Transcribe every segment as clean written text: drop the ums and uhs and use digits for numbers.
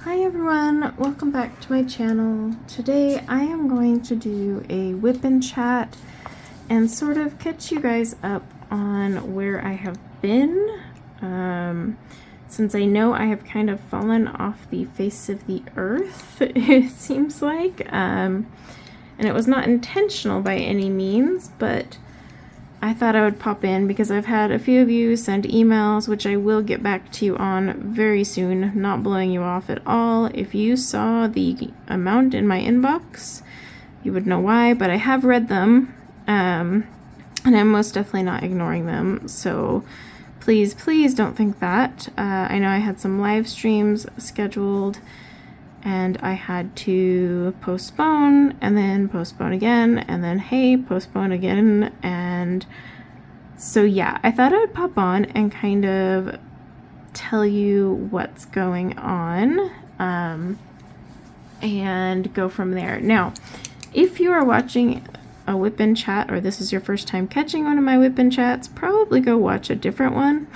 Hi everyone, welcome back to my channel. Today I am going to do a WIP and chat and sort of catch you guys up on where I have been. Since I know I have kind of fallen off the face of the earth, it seems like. And it was not intentional by any means, but I thought I would pop in because I've had a few of you send emails, which I will get back to you on very soon, not blowing you off at all. If you saw the amount in my inbox, you would know why, but I have read them, and I'm most definitely not ignoring them, so please, please don't think that. I know I had some live streams scheduled, and I had to postpone, and then postpone again, and then hey, postpone again, and so yeah, I thought I would pop on and kind of tell you what's going on, and go from there. Now, if you are watching a WIP and chat, or this is your first time catching one of my WIP and chats, probably go watch a different one,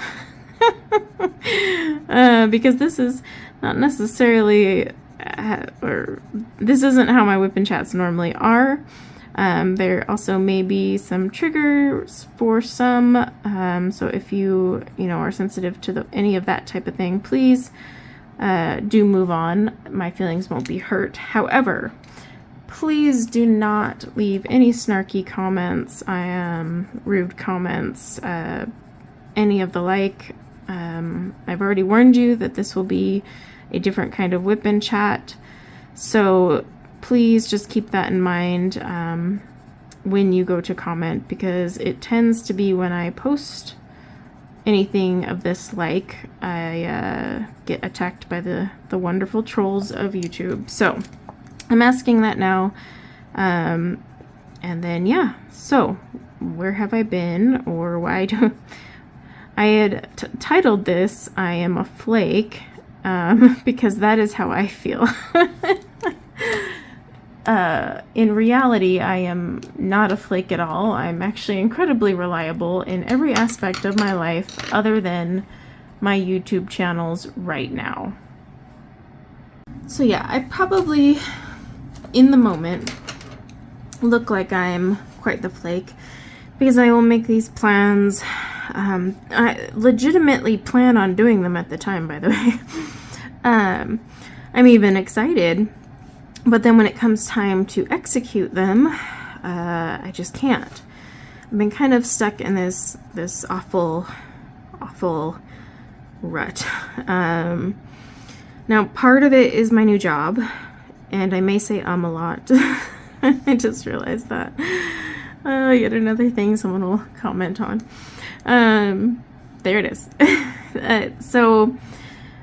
because this is not necessarily or this isn't how my WIP and chats normally are. There also may be some triggers for some, so if you are sensitive to any of that type of thing, please do move on. My feelings won't be hurt. However, please do not leave any snarky comments, rude comments, any of the like. I've already warned you that this will be a different kind of WIP and chat, so please just keep that in mind when you go to comment, because it tends to be when I post anything of this like, I get attacked by the wonderful trolls of YouTube. So I'm asking that now, and then yeah, so where have I been, or why do I had titled this I am a flake, because that is how I feel. In reality, I am not a flake at all. I'm actually incredibly reliable in every aspect of my life other than my YouTube channels right now. So yeah, I probably, in the moment, look like I'm quite the flake because I will make these plans. I legitimately plan on doing them at the time, by the way. I'm even excited, but then when it comes time to execute them, I just can't. I've been kind of stuck in this awful rut. Now, part of it is my new job, and I may say a lot. I just realized that. Yet another thing someone will comment on. There it is. So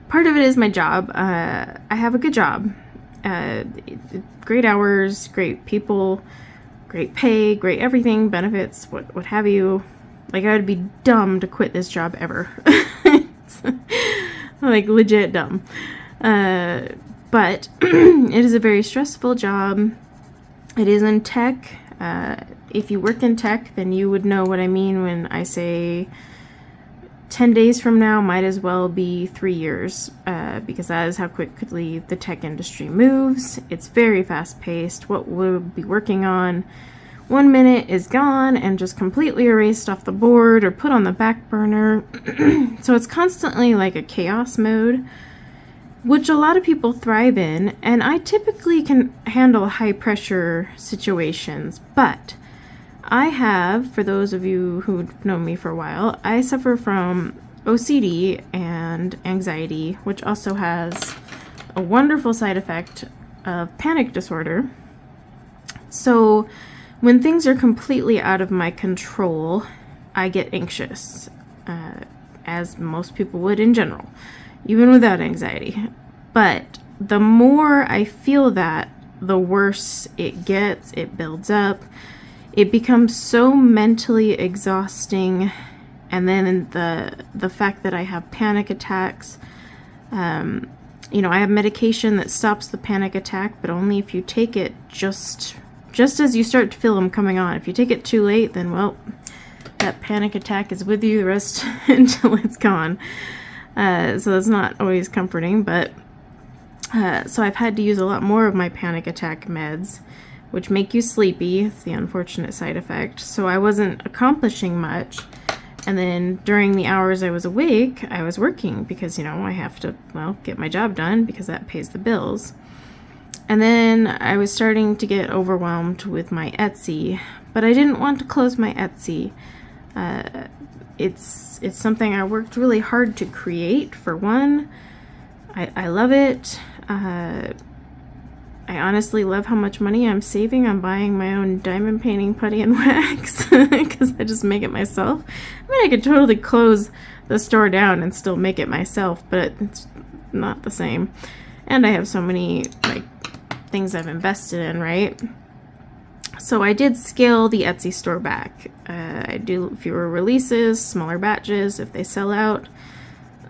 part of it is my job. I have a good job. Great hours, great people, great pay, great everything, benefits, what have you. Like, I would be dumb to quit this job ever. Like, legit dumb. But it is a very stressful job. It is in tech. If you work in tech, then you would know what I mean when I say 10 days from now might as well be 3 years, because that is how quickly the tech industry moves. It's very fast-paced. What we'll be working on 1 minute is gone and just completely erased off the board or put on the back burner. So it's constantly like a chaos mode, which a lot of people thrive in, and I typically can handle high-pressure situations, but I have, for those of you who know me for a while, I suffer from OCD and anxiety, which also has a wonderful side effect of panic disorder. So when things are completely out of my control, I get anxious, as most people would in general, even without anxiety. But the more I feel that, the worse it gets. It builds up. It becomes so mentally exhausting, and then the fact that I have panic attacks, I have medication that stops the panic attack, but only if you take it just as you start to feel them coming on. If you take it too late, then, well, that panic attack is with you the rest until it's gone. So that's not always comforting, but So I've had to use a lot more of my panic attack meds, which make you sleepy. It's the unfortunate side effect. So I wasn't accomplishing much. And then during the hours I was awake, I was working because, you know, I have to, well, get my job done because that pays the bills. And then I was starting to get overwhelmed with my Etsy, but I didn't want to close my Etsy. It's something I worked really hard to create, for one. I love it. I honestly love how much money I'm saving on buying my own diamond painting putty and wax because I just make it myself. I mean, I could totally close the store down and still make it myself, but it's not the same. And I have so many like things I've invested in, right? So I did scale the Etsy store back. I do fewer releases, smaller batches if they sell out.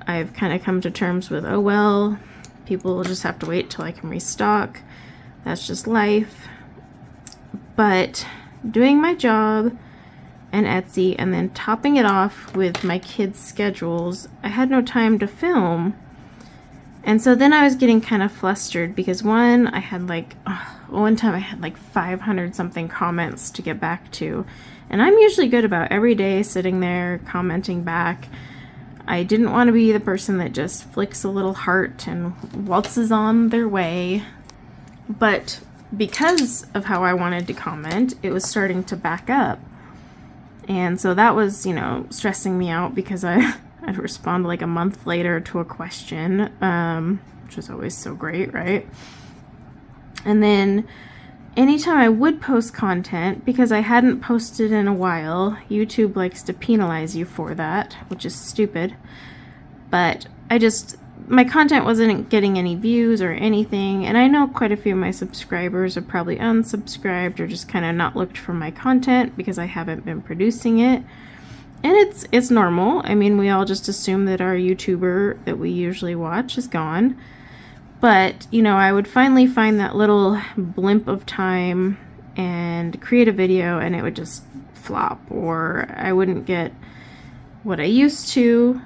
I've kind of come to terms with, oh well, people will just have to wait till I can restock. That's just life. But doing my job and Etsy and then topping it off with my kids' schedules, I had no time to film. And so then I was getting kind of flustered because one time I had like 500 something comments to get back to. And I'm usually good about every day sitting there commenting back. I didn't want to be the person that just flicks a little heart and waltzes on their way. But because of how I wanted to comment, it was starting to back up. And so that was, you know, stressing me out because I'd respond like a month later to a question, which is always so great, right? And then anytime I would post content, because I hadn't posted in a while, YouTube likes to penalize you for that, which is stupid. But my content wasn't getting any views or anything, and I know quite a few of my subscribers are probably unsubscribed or just kind of not looked for my content because I haven't been producing it. And it's normal. I mean, we all just assume that our YouTuber that we usually watch is gone. But, you know, I would finally find that little blimp of time and create a video and it would just flop, or I wouldn't get what I used to,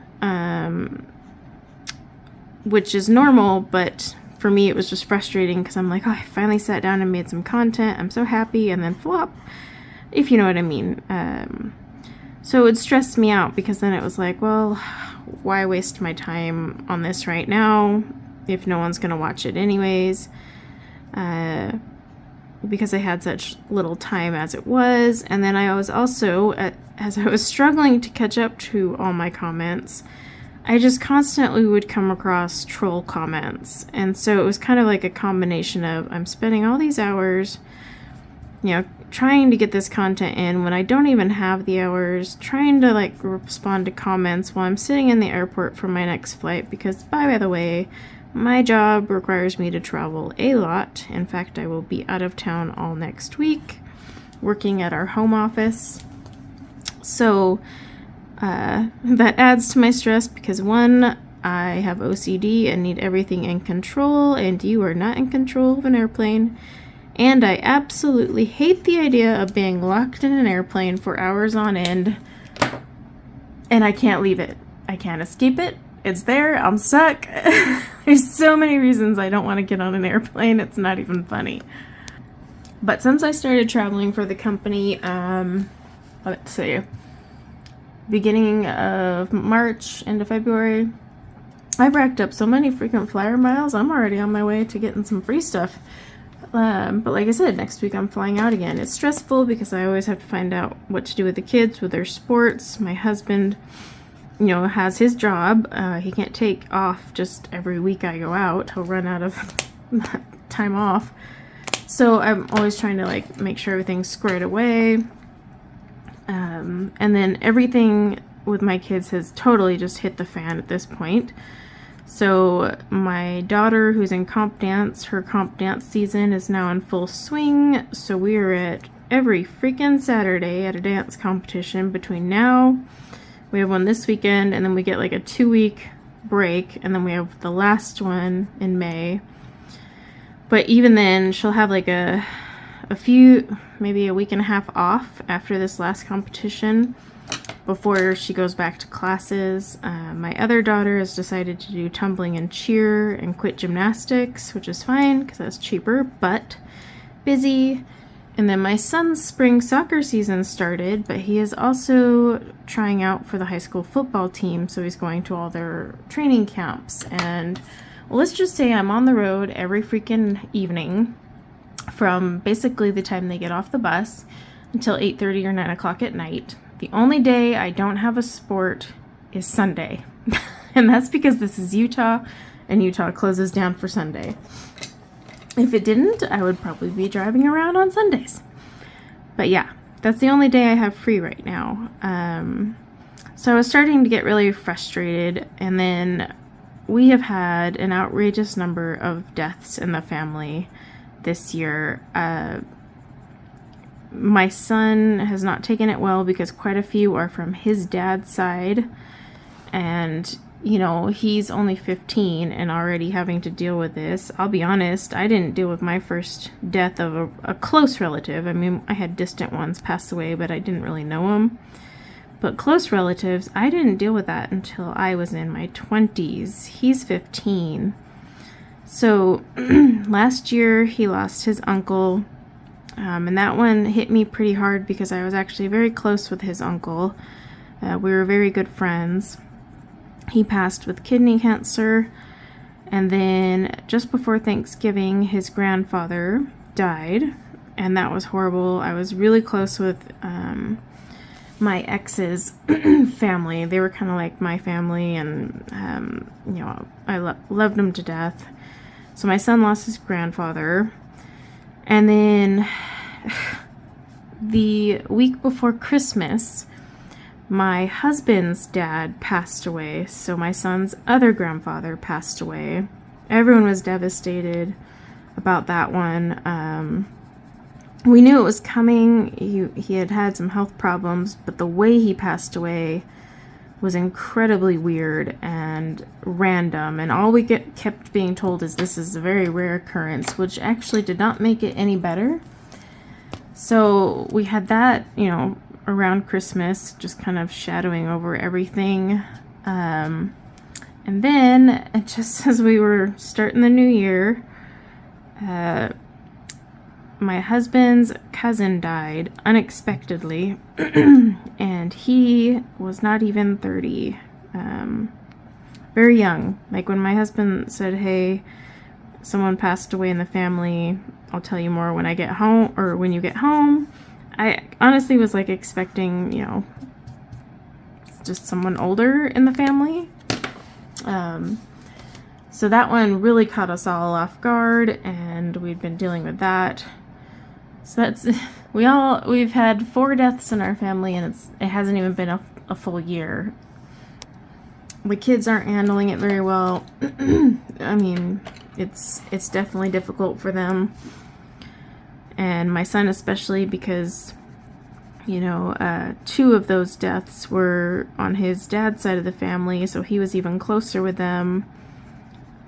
which is normal, but for me it was just frustrating because I'm like, oh, I finally sat down and made some content. I'm so happy, and then flop, if you know what I mean. So it would stress me out because then it was like, well, why waste my time on this right now if no one's going to watch it anyways? Because I had such little time as it was. And then I was also, as I was struggling to catch up to all my comments, I just constantly would come across troll comments. And so it was kind of like a combination of, I'm spending all these hours, you know, trying to get this content in when I don't even have the hours, trying to like respond to comments while I'm sitting in the airport for my next flight, because by the way, my job requires me to travel a lot. In fact, I will be out of town all next week working at our home office. So that adds to my stress because one, I have OCD and need everything in control, and you are not in control of an airplane. And I absolutely hate the idea of being locked in an airplane for hours on end, and I can't leave it. I can't escape it. It's there. I'm stuck. There's so many reasons I don't want to get on an airplane. It's not even funny. But since I started traveling for the company, let's see, beginning of March into February, I've racked up so many freaking flyer miles. I'm already on my way to getting some free stuff. But like I said, next week I'm flying out again. It's stressful because I always have to find out what to do with the kids, with their sports. My husband, you know, has his job. He can't take off just every week I go out. He'll run out of time off. So I'm always trying to like make sure everything's squared away. And then everything with my kids has totally just hit the fan at this point. So my daughter, who's in comp dance, her comp dance season is now in full swing. So we are at every freaking Saturday at a dance competition between now. We have one this weekend, and then we get like a 2-week break, and then we have the last one in May. But even then, she'll have like a few, maybe a week and a half off after this last competition. before she goes back to classes. My other daughter has decided to do tumbling and cheer and quit gymnastics, which is fine because that's cheaper, but busy. And then my son's spring soccer season started, but he is also trying out for the high school football team, so he's going to all their training camps. And well, let's just say I'm on the road every freaking evening from basically the time they get off the bus until 8:30 or 9 o'clock at night. The only day I don't have a sport is Sunday. And that's because this is Utah, and Utah closes down for Sunday. If it didn't, I would probably be driving around on Sundays. But yeah, that's the only day I have free right now. So I was starting to get really frustrated, and then we have had an outrageous number of deaths in the family this year. My son has not taken it well because quite a few are from his dad's side, and you know, he's only 15 and already having to deal with this. I'll be honest, I didn't deal with my first death of a close relative. I mean, I had distant ones pass away, but I didn't really know them. But close relatives, I didn't deal with that until I was in my 20s. He's 15. So last year he lost his uncle, and that one hit me pretty hard because I was actually very close with his uncle. We were very good friends. He passed with kidney cancer, and then just before Thanksgiving, his grandfather died, and that was horrible. I was really close with my ex's family. They were kind of like my family, and you know, I loved them to death. So my son lost his grandfather, and then the week before Christmas, my husband's dad passed away, so my son's other grandfather passed away. Everyone was devastated about that one. We knew it was coming. He had had some health problems, but the way he passed away was incredibly weird and random, and all we kept being told is this is a very rare occurrence, which actually did not make it any better. So we had that, you know, around Christmas, just kind of shadowing over everything. And then, just as we were starting the new year, my husband's cousin died unexpectedly, and he was not even 30. Very young. Like when my husband said, hey, someone passed away in the family, I'll tell you more when I get home, or when you get home. I honestly was like expecting, you know, just someone older in the family. So that one really caught us all off guard, and we've been dealing with that. So that's, we've had 4 deaths in our family, and it hasn't even been a full year. The kids aren't handling it very well. I mean, it's definitely difficult for them. And my son especially, because, you know, 2 of those deaths were on his dad's side of the family, so he was even closer with them.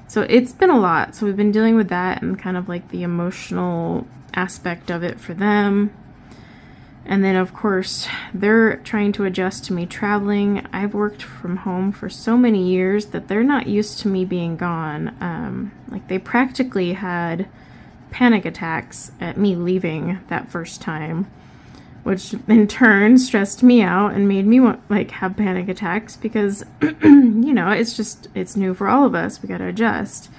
So it's been a lot. So we've been dealing with that and kind of like the emotional aspect of it for them. And then, of course, they're trying to adjust to me traveling. I've worked from home for so many years that they're not used to me being gone. Like, they practically had panic attacks at me leaving that first time, which in turn stressed me out and made me want, like, have panic attacks because, you know, it's new for all of us. We got to adjust.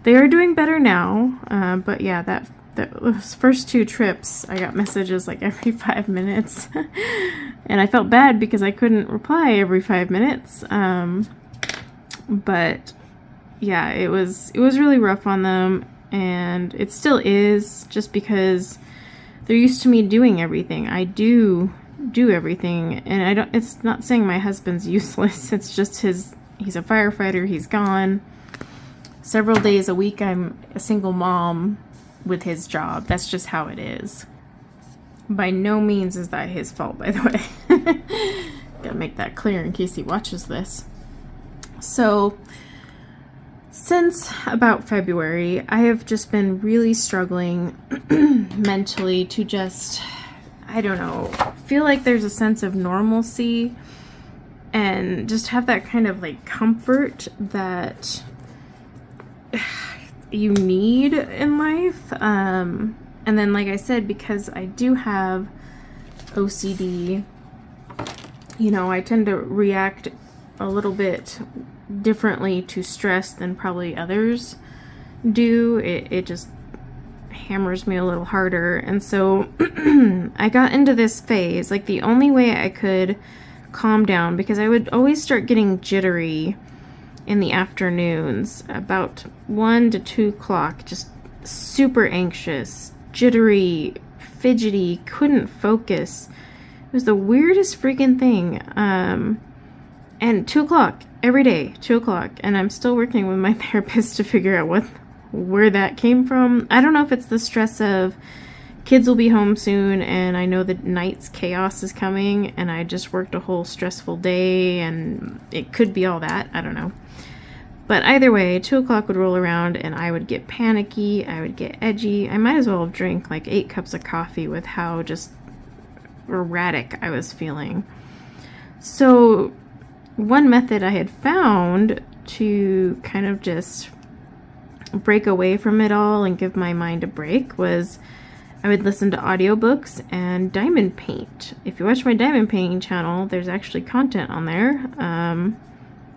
They are doing better now, but yeah, those first 2 trips, I got messages like every 5 minutes, and I felt bad because I couldn't reply every 5 minutes. But yeah, it was really rough on them. And it still is, just because they're used to me doing everything. I do everything, and it's not saying my husband's useless. It's just he's a firefighter. He's gone. Several days a week, I'm a single mom with his job. That's just how it is. By no means is that his fault, by the way. Gotta make that clear in case he watches this. So, since about February, I have just been really struggling mentally to just I don't know, feel like there's a sense of normalcy and just have that kind of like comfort that you need in life. And then, like I said, because I do have OCD, you know, I tend to react a little bit differently to stress than probably others do. It just hammers me a little harder. And so I got into this phase, like the only way I could calm down, because I would always start getting jittery in the afternoons, about 1 to 2 o'clock, just super anxious, jittery, fidgety, couldn't focus. It was the weirdest freaking thing. And 2 o'clock every day, 2 o'clock, and I'm still working with my therapist to figure out where that came from. I don't know if it's the stress of kids will be home soon, and I know the night's chaos is coming, and I just worked a whole stressful day, and it could be all that. I don't know. But either way, 2 o'clock would roll around, and I would get panicky, I would get edgy. I might as well have drank like 8 cups of coffee with how just erratic I was feeling. So one method I had found to kind of just break away from it all and give my mind a break was I would listen to audiobooks and diamond paint. If you watch my diamond painting channel, there's actually content on there,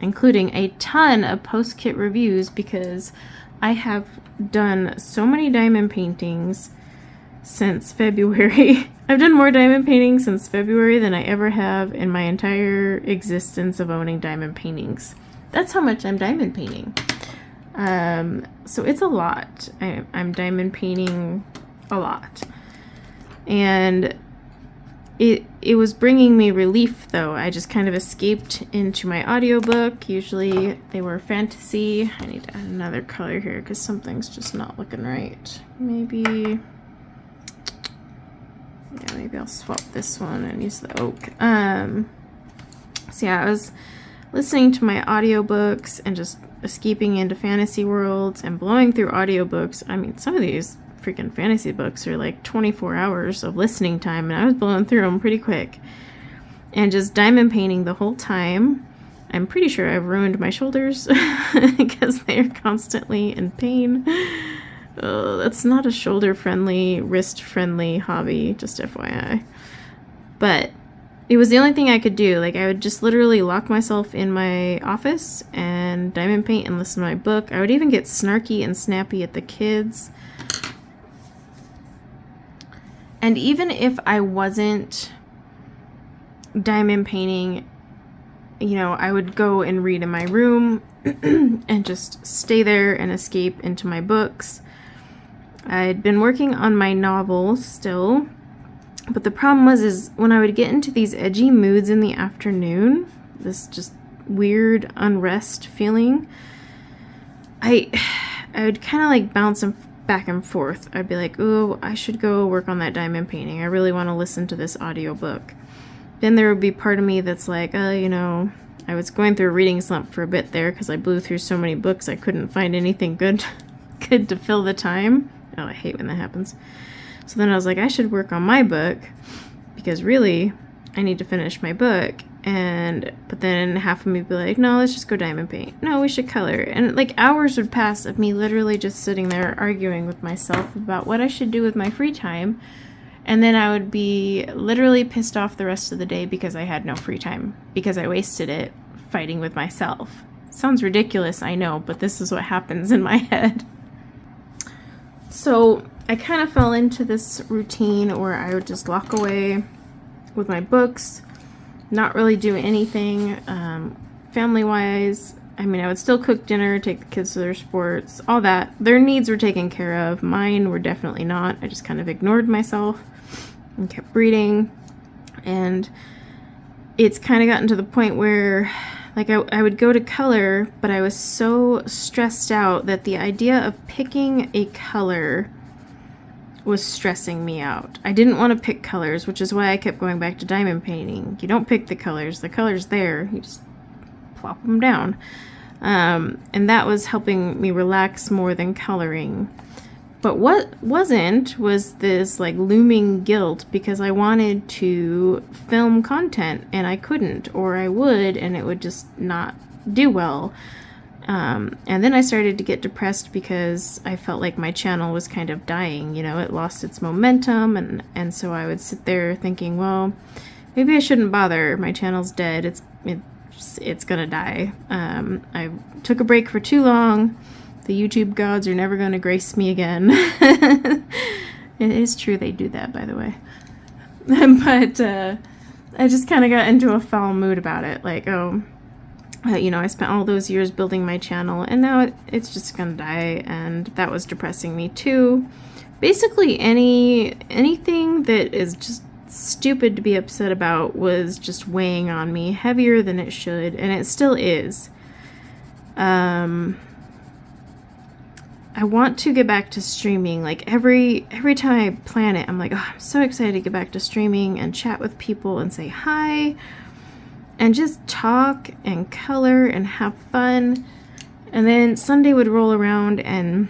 including a ton of post-kit reviews, because I have done so many diamond paintings since February. I've done more diamond paintings since February than I ever have in my entire existence of owning diamond paintings. That's how much I'm diamond painting. So it's a lot. I'm diamond painting a lot. And it was bringing me relief, though. I just kind of escaped into my audiobook. Usually they were fantasy. I need to add another color here because something's just not looking right. Maybe I'll swap this one and use the oak. So yeah, I was listening to my audiobooks and just escaping into fantasy worlds and blowing through audiobooks. I mean, some of these freaking fantasy books are like 24 hours of listening time, and I was blowing through them pretty quick. And just diamond painting the whole time. I'm pretty sure I've ruined my shoulders because they're constantly in pain. Oh, that's not a shoulder-friendly, wrist-friendly hobby, just FYI. But it was the only thing I could do. Like, I would just literally lock myself in my office and diamond paint and listen to my book. I would even get snarky and snappy at the kids. And even if I wasn't diamond painting, you know, I would go and read in my room and just stay there and escape into my books. I'd been working on my novel still, but the problem is when I would get into these edgy moods in the afternoon, this just weird unrest feeling, I would kind of like bounce back and forth. I'd be like, oh, I should go work on that diamond painting. I really want to listen to this audiobook. Then there would be part of me that's like, you know, I was going through a reading slump for a bit there because I blew through so many books I couldn't find anything good to fill the time. Oh, I hate when that happens. So then I was like, I should work on my book because really I need to finish my book. But then half of me would be like, no, let's just go diamond paint. No, we should color. And like hours would pass of me literally just sitting there arguing with myself about what I should do with my free time. And then I would be literally pissed off the rest of the day because I had no free time, because I wasted it fighting with myself. Sounds ridiculous, I know, but this is what happens in my head. So I kind of fell into this routine where I would just lock away with my books, not really do anything family-wise. I mean, I would still cook dinner, take the kids to their sports, all that. Their needs were taken care of. Mine were definitely not. I just kind of ignored myself and kept reading. And it's kind of gotten to the point where, like, I would go to color, but I was so stressed out that the idea of picking a color was stressing me out. I didn't want to pick colors, which is why I kept going back to diamond painting. You don't pick the colors there. You just plop them down. And that was helping me relax more than coloring. But what wasn't was this like looming guilt because I wanted to film content and I couldn't, or I would and it would just not do well. And then I started to get depressed because I felt like my channel was kind of dying, you know, it lost its momentum, and so I would sit there thinking, well, maybe I shouldn't bother. My channel's dead. It's gonna die. I took a break for too long. The YouTube gods are never gonna grace me again. It is true they do that, by the way. But I just kind of got into a foul mood about it. Like, you know, I spent all those years building my channel and now it's just gonna die, and that was depressing me too. Basically anything that is just stupid to be upset about was just weighing on me heavier than it should, and it still is. I want to get back to streaming. Like every time I plan it, I'm like, oh, I'm so excited to get back to streaming and chat with people and say hi and just talk and color and have fun. And then Sunday would roll around and,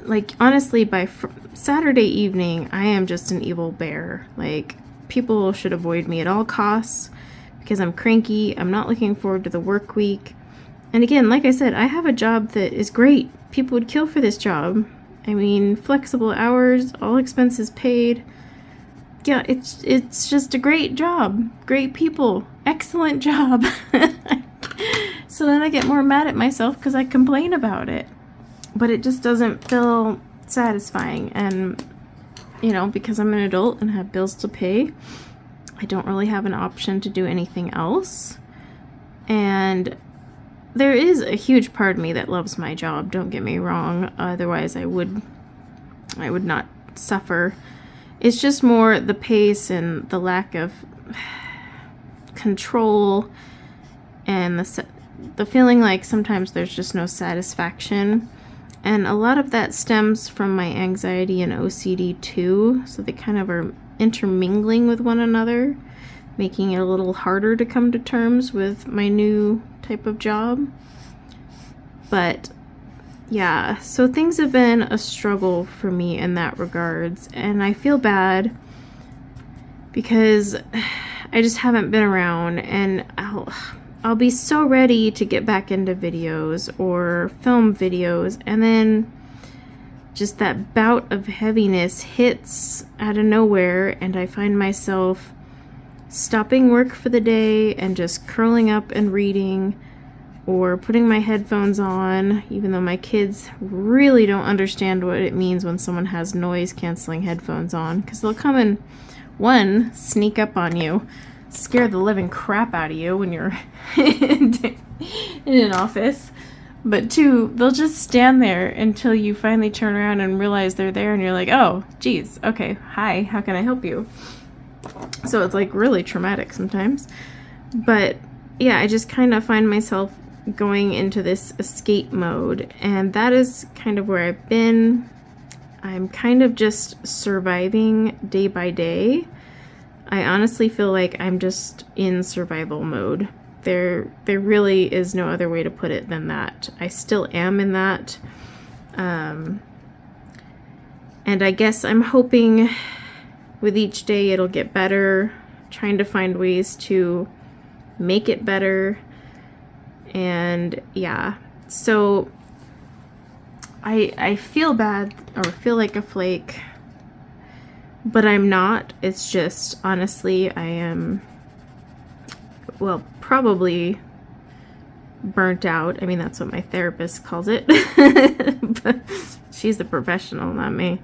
like, honestly, by Saturday evening, I am just an evil bear. Like, people should avoid me at all costs because I'm cranky. I'm not looking forward to the work week. And again, like I said, I have a job that is great. People would kill for this job. I mean, flexible hours, all expenses paid. Yeah, it's just a great job. Great people. Excellent job. So then I get more mad at myself because I complain about it. But it just doesn't feel satisfying. And, you know, because I'm an adult and have bills to pay, I don't really have an option to do anything else. And there is a huge part of me that loves my job, don't get me wrong. Otherwise I would not suffer. It's just more the pace and the lack of control and the feeling like sometimes there's just no satisfaction. And a lot of that stems from my anxiety and OCD too. So they kind of are intermingling with one another, making it a little harder to come to terms with my new type of job. But yeah, so things have been a struggle for me in that regards, and I feel bad because I just haven't been around, and I'll be so ready to get back into videos or film videos, and then just that bout of heaviness hits out of nowhere, and I find myself stopping work for the day and just curling up and reading, or putting my headphones on, even though my kids really don't understand what it means when someone has noise canceling headphones on, because they'll come and, one, sneak up on you, scare the living crap out of you when you're in an office, but two, they'll just stand there until you finally turn around and realize they're there, and you're like, oh geez, okay, hi, how can I help you? So it's like really traumatic sometimes. But yeah, I just kind of find myself going into this escape mode, and that is kind of where I've been. I'm kind of just surviving day by day. I honestly feel like I'm just in survival mode. There really is no other way to put it than that. I still am in that. And I guess I'm hoping with each day it'll get better, trying to find ways to make it better. And yeah, so I feel bad, or feel like a flake, but I'm not. It's just, honestly, I am, well, probably burnt out. I mean, that's what my therapist calls it. But she's the professional, not me.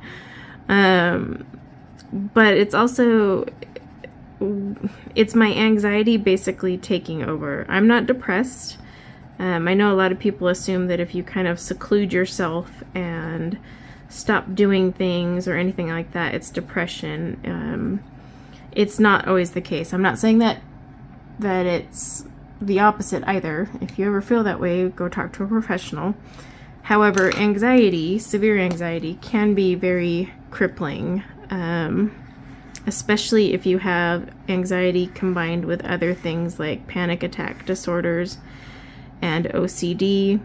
But it's also, it's my anxiety basically taking over. I'm not depressed. I know a lot of people assume that if you kind of seclude yourself and stop doing things or anything like that, it's depression. It's not always the case. I'm not saying that it's the opposite either. If you ever feel that way, go talk to a professional. However, anxiety, severe anxiety, can be very crippling, especially if you have anxiety combined with other things like panic attack disorders and OCD.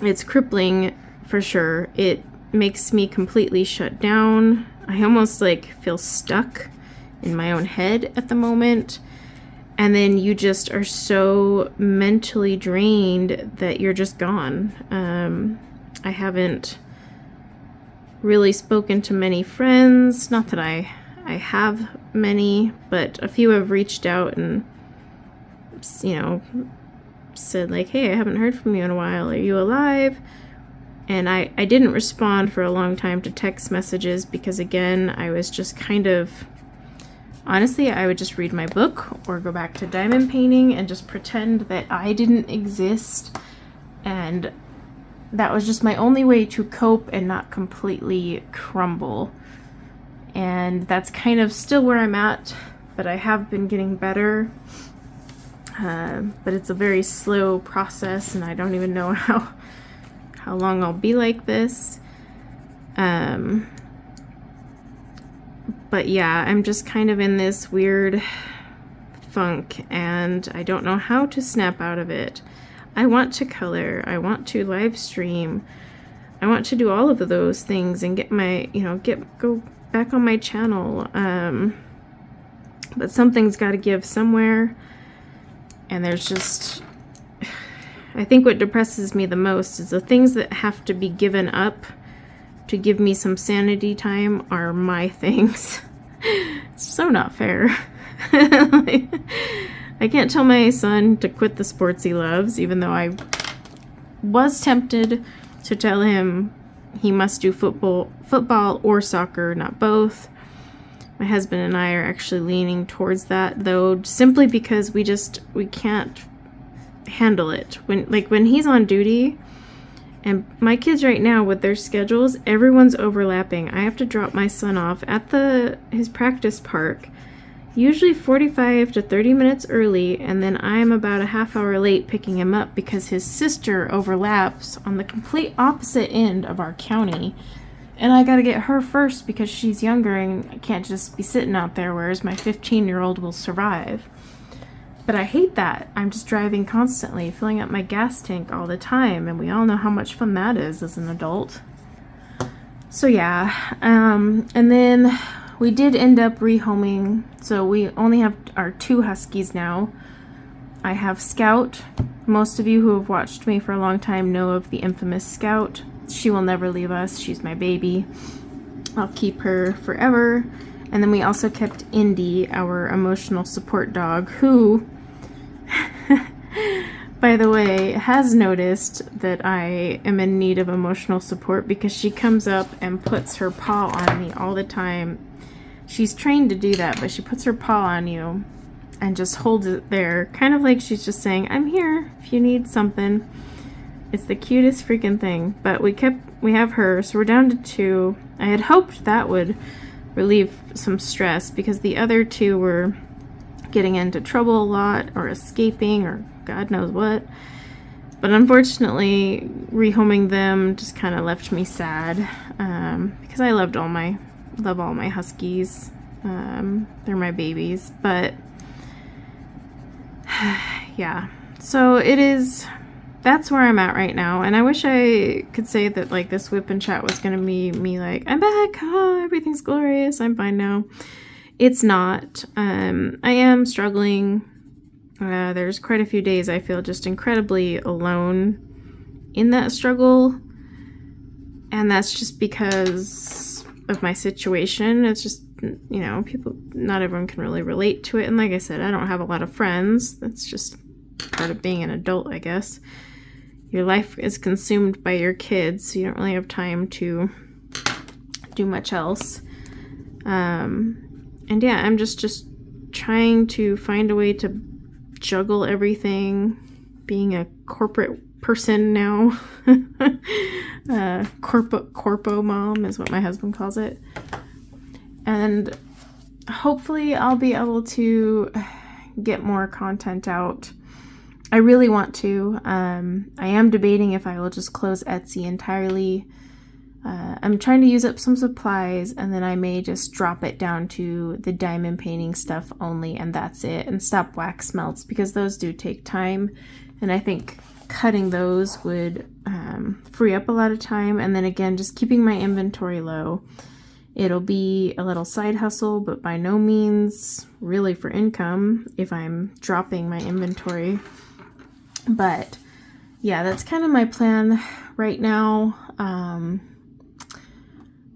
It's crippling for sure. It makes me completely shut down. I almost like feel stuck in my own head at the moment. And then you just are so mentally drained that you're just gone. I haven't really spoken to many friends. Not that I have many, but a few have reached out and, you know, said like, hey, I haven't heard from you in a while. Are you alive? And I didn't respond for a long time to text messages because, again, I was just kind of, honestly, I would just read my book or go back to diamond painting and just pretend that I didn't exist. And that was just my only way to cope and not completely crumble. And that's kind of still where I'm at, but I have been getting better. But it's a very slow process, and I don't even know how long I'll be like this. But yeah, I'm just kind of in this weird funk, and I don't know how to snap out of it. I want to color, I want to live stream, I want to do all of those things and get my, go back on my channel. But something's got to give somewhere, and there's just, I think what depresses me the most is the things that have to be given up to give me some sanity time are my things. It's so not fair. I can't tell my son to quit the sports he loves, even though I was tempted to tell him he must do football or soccer, not both. My husband and I are actually leaning towards that, though, simply because we can't handle it. When he's on duty, and my kids right now with their schedules, everyone's overlapping. I have to drop my son off at his practice park, usually 45 to 30 minutes early, and then I'm about a half hour late picking him up because his sister overlaps on the complete opposite end of our county. And I gotta get her first because she's younger and I can't just be sitting out there, whereas my 15-year-old will survive. But I hate that. I'm just driving constantly, filling up my gas tank all the time, and we all know how much fun that is as an adult. So yeah, and then we did end up rehoming, so we only have our 2 huskies now. I have Scout. Most of you who have watched me for a long time know of the infamous Scout. She will never leave us. She's my baby. I'll keep her forever. And then we also kept Indy, our emotional support dog, who, by the way, has noticed that I am in need of emotional support because she comes up and puts her paw on me all the time. She's trained to do that, but she puts her paw on you and just holds it there, kind of like she's just saying, I'm here if you need something. It's the cutest freaking thing. But we have her, so we're down to 2. I had hoped that would relieve some stress because the other 2 were getting into trouble a lot or escaping or God knows what. But unfortunately, rehoming them just kind of left me sad because I love all my huskies. They're my babies, but yeah. So that's where I'm at right now, and I wish I could say that like this whip and chat was gonna be me like, I'm back, oh, everything's glorious, I'm fine now. It's not. I am struggling. There's quite a few days I feel just incredibly alone in that struggle, and that's just because of my situation. It's just, not everyone can really relate to it, and like I said, I don't have a lot of friends. That's just part of being an adult, I guess. Your life is consumed by your kids, so you don't really have time to do much else. And yeah, I'm just trying to find a way to juggle everything, being a corporate person now. Corpo mom is what my husband calls it. And hopefully I'll be able to get more content out. I really want to. I am debating if I will just close Etsy entirely. I'm trying to use up some supplies, and then I may just drop it down to the diamond painting stuff only, and that's it, and stop wax melts, because those do take time, and I think cutting those would free up a lot of time. And then again, just keeping my inventory low. It'll be a little side hustle, but by no means really for income if I'm dropping my inventory. But yeah, that's kind of my plan right now.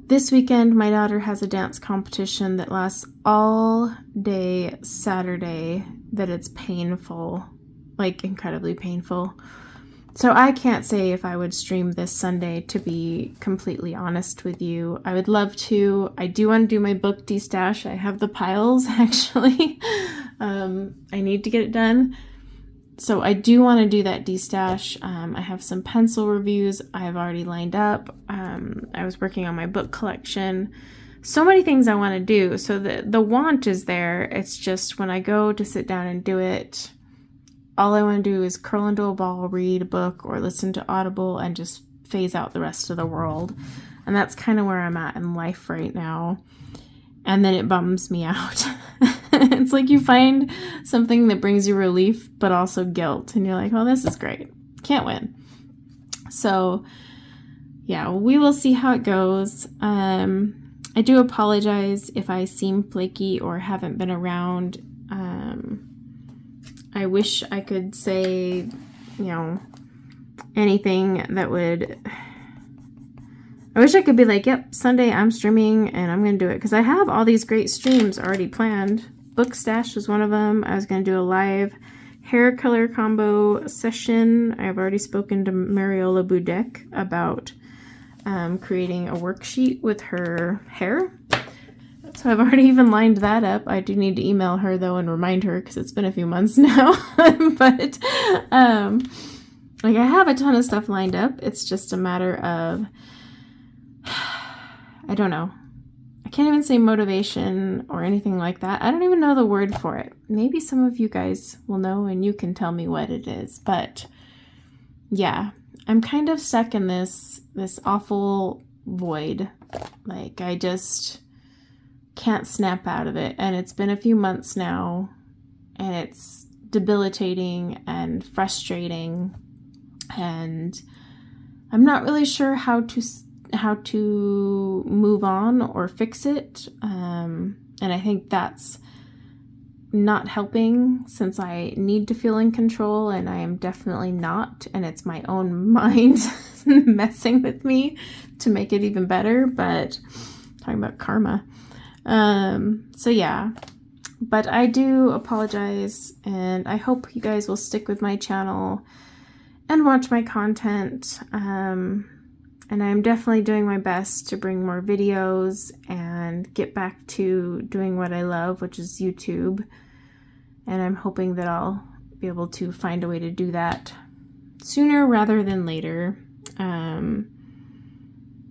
This weekend, my daughter has a dance competition that lasts all day Saturday, that it's painful, like incredibly painful. So I can't say if I would stream this Sunday, to be completely honest with you. I would love to. I do want to do my book destash. I have the piles, actually. I need to get it done. So I do want to do that destash. I have some pencil reviews I've already lined up. I was working on my book collection. So many things I want to do. So the want is there. It's just when I go to sit down and do it, all I want to do is curl into a ball, read a book, or listen to Audible and just phase out the rest of the world. And that's kind of where I'm at in life right now. And then it bums me out. It's like you find something that brings you relief, but also guilt. And you're like, oh, this is great. Can't win. So, yeah, we will see how it goes. I do apologize if I seem flaky or haven't been around. I wish I could say, anything that would... I wish I could be like, yep, Sunday I'm streaming and I'm going to do it. Because I have all these great streams already planned. Book stash was one of them. I was going to do a live hair color combo session. I've already spoken to Mariola Budek about creating a worksheet with her hair. So I've already even lined that up. I do need to email her though and remind her because it's been a few months now. But like I have a ton of stuff lined up. It's just a matter of, I don't know. I can't even say motivation or anything like that. I don't even know the word for it. Maybe some of you guys will know and you can tell me what it is. But yeah, I'm kind of stuck in this awful void. Like I just can't snap out of it. And it's been a few months now and it's debilitating and frustrating. And I'm not really sure how to move on or fix it. And I think that's not helping since I need to feel in control and I am definitely not. And it's my own mind messing with me to make it even better. But talking about karma. So yeah, but I do apologize and I hope you guys will stick with my channel and watch my content. And I'm definitely doing my best to bring more videos and get back to doing what I love, which is YouTube. And I'm hoping that I'll be able to find a way to do that sooner rather than later.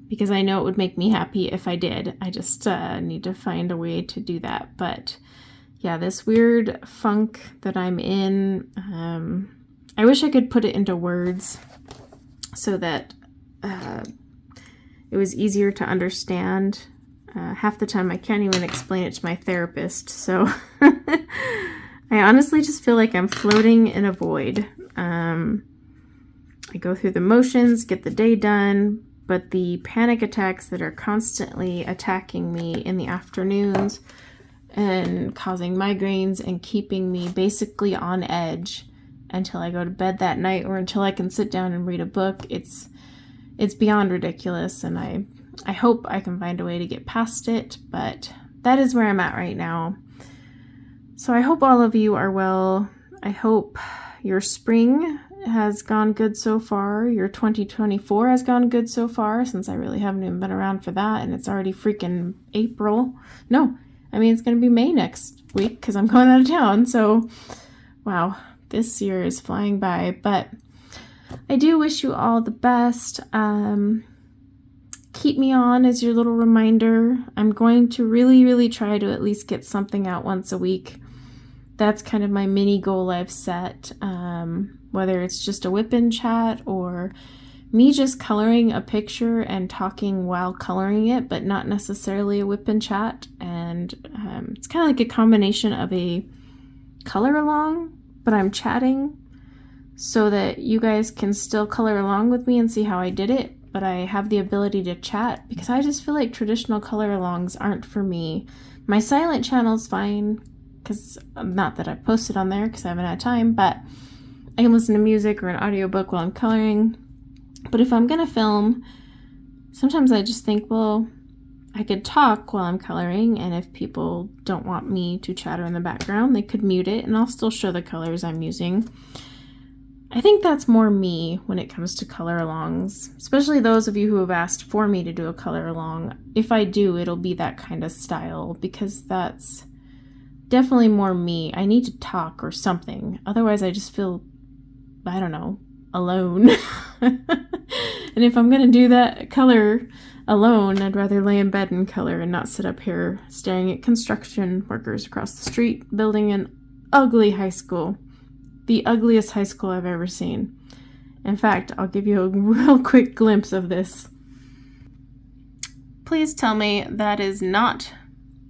Because I know it would make me happy if I did. I just need to find a way to do that. But yeah, this weird funk that I'm in, I wish I could put it into words so that it was easier to understand. Half the time I can't even explain it to my therapist. So I honestly just feel like I'm floating in a void. I go through the motions, get the day done, but the panic attacks that are constantly attacking me in the afternoons and causing migraines and keeping me basically on edge until I go to bed that night or until I can sit down and read a book, it's beyond ridiculous, and I hope I can find a way to get past it, but that is where I'm at right now. So I hope all of you are well. I hope your spring has gone good so far. Your 2024 has gone good so far, since I really haven't even been around for that, and it's already freaking April. No, I mean, it's going to be May next week because I'm going out of town, so wow, this year is flying by, but I do wish you all the best. Keep me on as your little reminder. I'm going to really, really try to at least get something out once a week. That's kind of my mini goal I've set. Whether it's just a WIP in chat or me just coloring a picture and talking while coloring it, but not necessarily a WIP in chat. And it's kind of like a combination of a color along, but I'm chatting. so that you guys can still color along with me and see how I did it, but I have the ability to chat, because I just feel like traditional color alongs aren't for me. My silent channel's fine, because not that I've posted on there because I haven't had time, but I can listen to music or an audiobook while I'm coloring. But if I'm gonna film, sometimes I just think, well, I could talk while I'm coloring, and if people don't want me to chatter in the background, they could mute it and I'll still show the colors I'm using. I think that's more me when it comes to color alongs, especially those of you who have asked for me to do a color along. If I do, it'll be that kind of style, because that's definitely more me. I need to talk or something. Otherwise, I just feel, I don't know, alone. And if I'm going to do that color alone, I'd rather lay in bed and color and not sit up here staring at construction workers across the street building an ugly high school. The ugliest high school I've ever seen. In fact, I'll give you a real quick glimpse of this. Please tell me that is not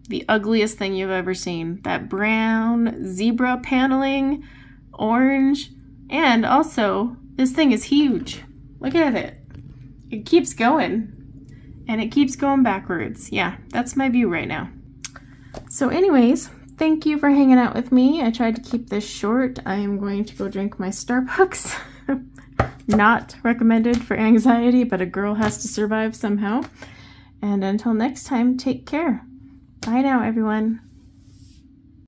the ugliest thing you've ever seen. That brown zebra paneling, orange, and also this thing is huge. Look at it. It keeps going, and it keeps going backwards. Yeah, that's my view right now. So anyways, thank you for hanging out with me. I tried to keep this short. I am going to go drink my Starbucks. Not recommended for anxiety, but a girl has to survive somehow. And until next time, take care. Bye now, everyone.